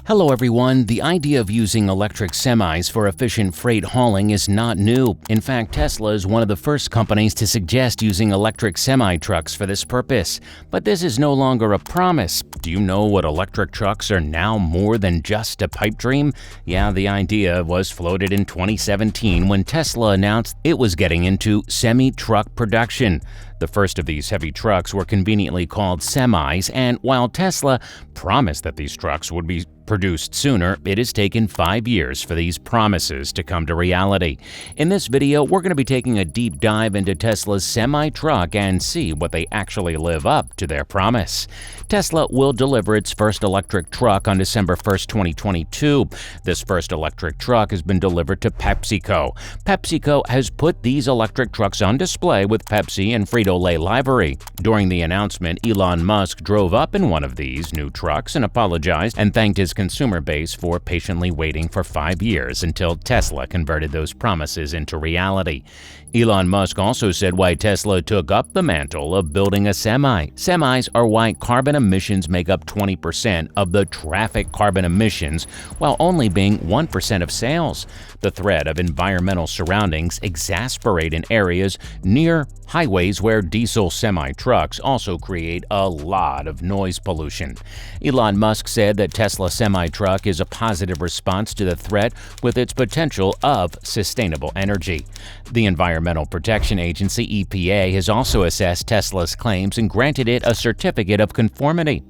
Hello everyone, the idea of using electric semis for efficient freight hauling is not new. In fact, Tesla is one of the first companies to suggest using electric semi-trucks for this purpose. But this is no longer a promise. Do you know what electric trucks are now more than just a pipe dream? Yeah, the idea was floated in 2017 when Tesla announced it was getting into semi-truck production. The first of these heavy trucks were conveniently called semis, and while Tesla promised that these trucks would be produced sooner, it has taken 5 years for these promises to come to reality. In this video, we're going to be taking a deep dive into Tesla's semi-truck and see what they actually live up to their promise. Tesla will deliver its first electric truck on December 1st, 2022. This first electric truck has been delivered to PepsiCo. PepsiCo has put these electric trucks on display with Pepsi and Frito Lay livery. During the announcement, Elon Musk drove up in one of these new trucks and apologized and thanked his consumer base for patiently waiting for 5 years until Tesla converted those promises into reality. Elon Musk also said why Tesla took up the mantle of building a semi. Semis are why carbon emissions make up 20% of the traffic carbon emissions, while only being 1% of sales. The threat of environmental surroundings exasperate in areas near highways where diesel semi-trucks also create a lot of noise pollution. Elon Musk said that Tesla semi-truck is a positive response to the threat with its potential of sustainable energy. The Environmental Protection Agency, EPA, has also assessed Tesla's claims and granted it a certificate of conformity.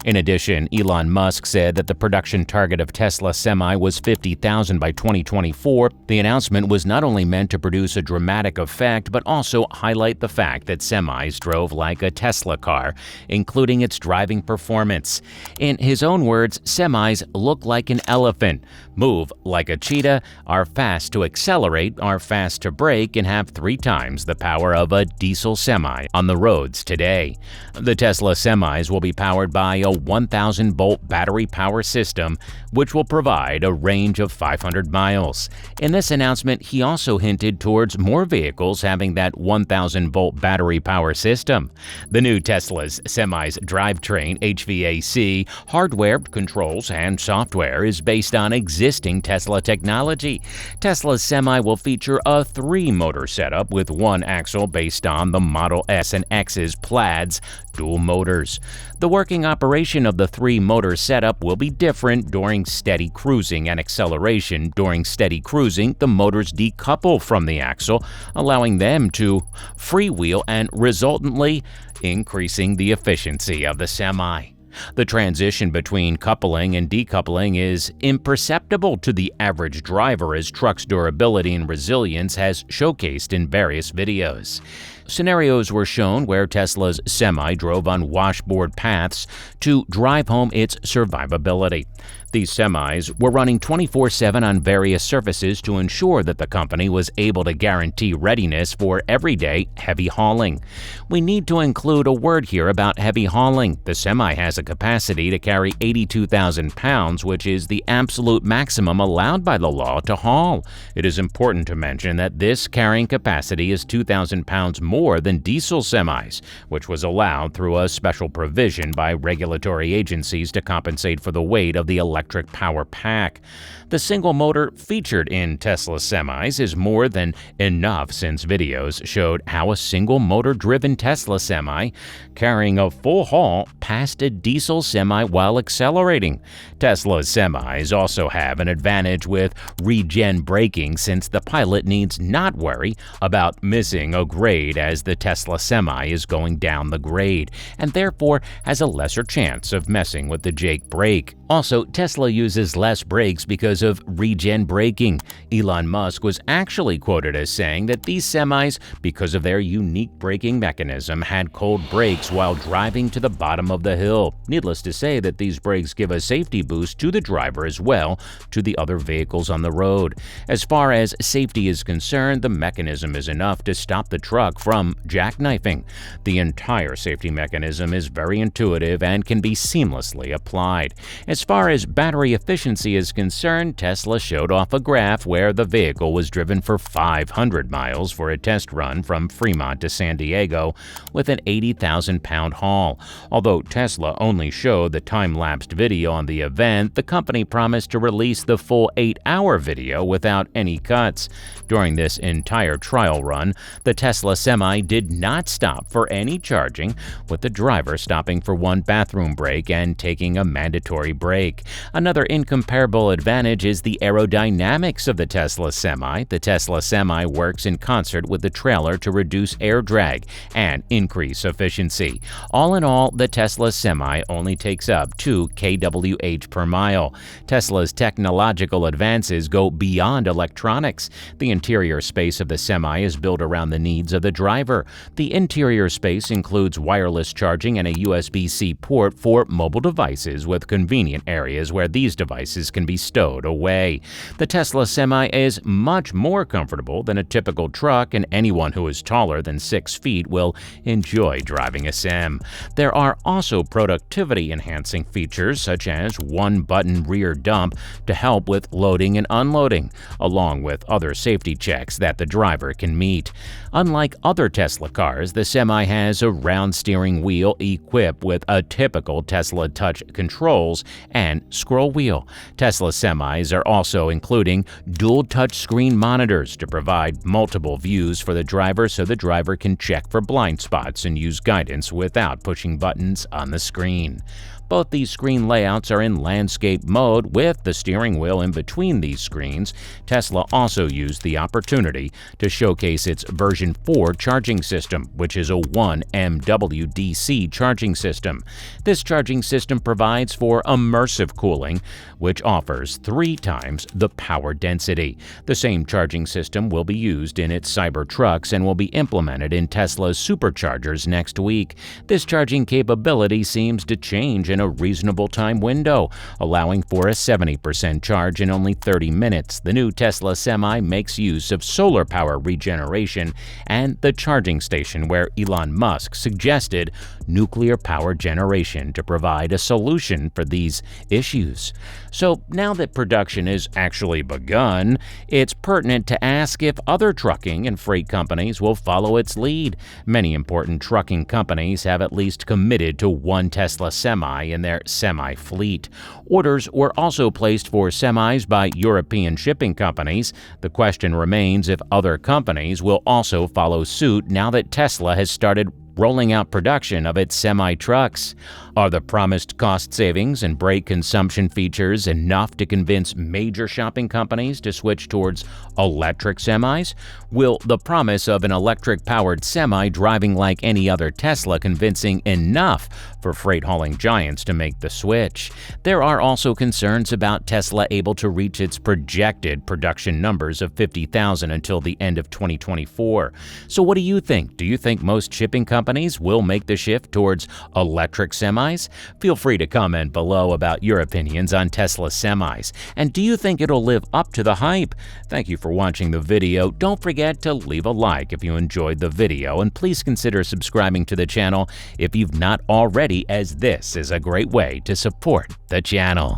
In addition, Elon Musk said that the production target of Tesla Semi was 50,000 by 2024. The announcement was not only meant to produce a dramatic effect, but also highlight the fact that semis drove like a Tesla car, including its driving performance. In his own words, semis look like an elephant, move like a cheetah, are fast to accelerate, are fast to brake, and have 3 times the power of a diesel semi on the roads today. The Tesla semis will be powered by a 1,000-volt battery power system, which will provide a range of 500 miles. In this announcement, he also hinted towards more vehicles having that 1,000-volt battery power system. The new Tesla's Semi's drivetrain, HVAC, hardware, controls, and software is based on existing Tesla technology. Tesla's Semi will feature a 3-motor setup with 1 axle based on the Model S and X's Plaid's dual motors. The working operation of the 3-motor setup will be different during steady cruising and acceleration. During steady cruising, the motors decouple from the axle, allowing them to freewheel and resultantly increasing the efficiency of the semi. The transition between coupling and decoupling is imperceptible to the average driver as truck's durability and resilience has showcased in various videos. Scenarios were shown where Tesla's Semi drove on washboard paths to drive home its survivability. These semis were running 24/7 on various surfaces to ensure that the company was able to guarantee readiness for everyday heavy hauling. We need to include a word here about heavy hauling. The Semi has a capacity to carry 82,000 pounds, which is the absolute maximum allowed by the law to haul. It is important to mention that this carrying capacity is 2,000 pounds more than diesel semis, which was allowed through a special provision by regulatory agencies to compensate for the weight of the electric power pack. The single motor featured in Tesla semis is more than enough, since videos showed how a single motor driven Tesla semi carrying a full haul passed a diesel semi while accelerating. Tesla's semis also have an advantage with regen braking, since the pilot needs not worry about missing a grade as the Tesla semi is going down the grade, and therefore has a lesser chance of messing with the Jake brake. Also, Tesla uses less brakes because of regen braking. Elon Musk was actually quoted as saying that these semis, because of their unique braking mechanism, had cold brakes while driving to the bottom of the hill. Needless to say that these brakes give a safety boost to the driver as well to the other vehicles on the road. As far as safety is concerned, the mechanism is enough to stop the truck from jackknifing. The entire safety mechanism is very intuitive and can be seamlessly applied. As far as battery efficiency is concerned, Tesla showed off a graph where the vehicle was driven for 500 miles for a test run from Fremont to San Diego with an 80,000-pound haul. Although Tesla only showed the time-lapsed video on the event, the company promised to release the full 8-hour video without any cuts. During this entire trial run, the Tesla Semi did not stop for any charging, with the driver stopping for one bathroom break and taking a mandatory break. Another incomparable advantage is the aerodynamics of the Tesla Semi. The Tesla Semi works in concert with the trailer to reduce air drag and increase efficiency. All in all, the Tesla Semi only takes up 2 kWh per mile. Tesla's technological advances go beyond electronics. The interior space of the Semi is built around the needs of the driver. The interior space includes wireless charging and a USB-C port for mobile devices with convenient areas where these devices can be stowed away. The Tesla Semi is much more comfortable than a typical truck, and anyone who is taller than 6 feet will enjoy driving a Sem. There are also productivity-enhancing features such as one-button rear dump to help with loading and unloading, along with other safety checks that the driver can meet. Unlike other Tesla cars, the Semi has a round steering wheel equipped with a typical Tesla touch controls and scroll wheel. Tesla Semis are also including dual touchscreen monitors to provide multiple views for the driver so the driver can check for blind spots and use guidance without pushing buttons on the screen. Both these screen layouts are in landscape mode with the steering wheel in between these screens. Tesla also used the opportunity to showcase its version 4 charging system, which is a 1 MW DC charging system. This charging system provides for immersive cooling, which offers 3 times the power density. The same charging system will be used in its Cybertrucks and will be implemented in Tesla's superchargers next week. This charging capability seems to change in a reasonable time window, allowing for a 70% charge in only 30 minutes. The new Tesla Semi makes use of solar power regeneration and the charging station where Elon Musk suggested nuclear power generation to provide a solution for these issues. So now that production has actually begun, it's pertinent to ask if other trucking and freight companies will follow its lead. Many important trucking companies have at least committed to one Tesla Semi in their Semi fleet. Orders were also placed for Semis by European shipping companies. The question remains if other companies will also follow suit now that Tesla has started rolling out production of its semi-trucks. Are the promised cost savings and brake consumption features enough to convince major shopping companies to switch towards electric semis? Will the promise of an electric-powered Semi driving like any other Tesla convincing enough for freight-hauling giants to make the switch? There are also concerns about Tesla able to reach its projected production numbers of 50,000 until the end of 2024. So what do you think? Do you think most shipping companies will make the shift towards electric semis? Feel free to comment below about your opinions on Tesla Semis. And do you think it'll live up to the hype? Thank you for watching the video. Don't forget to leave a like if you enjoyed the video, and please consider subscribing to the channel if you've not already, as this is a great way to support the channel.